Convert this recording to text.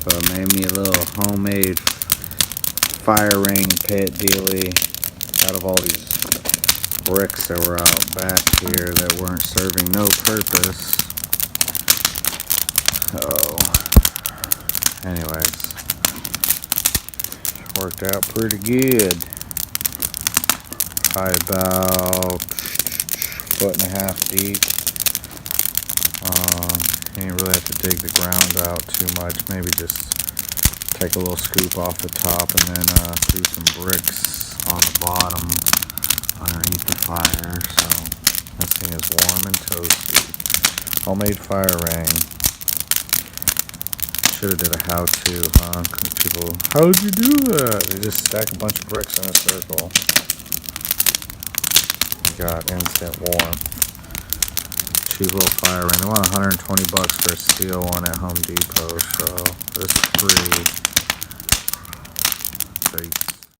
So I made me a little homemade fire ring pit dealie out of all these bricks that were out back here that weren't serving no purpose. So anyways, worked out pretty good. Probably about 1.5 feet deep. You ain't really have to dig the ground out too much. Maybe just take a little scoop off the top and then do some bricks on the bottom underneath the fire. So this thing is warm and toasty. Homemade fire ring. Should have did a how-to, huh? 'Cause people, how'd you do that? They just stack a bunch of bricks in a circle. You got instant warm. Cheap little fire ring. They want $120 for a steel one at Home Depot, so this is free.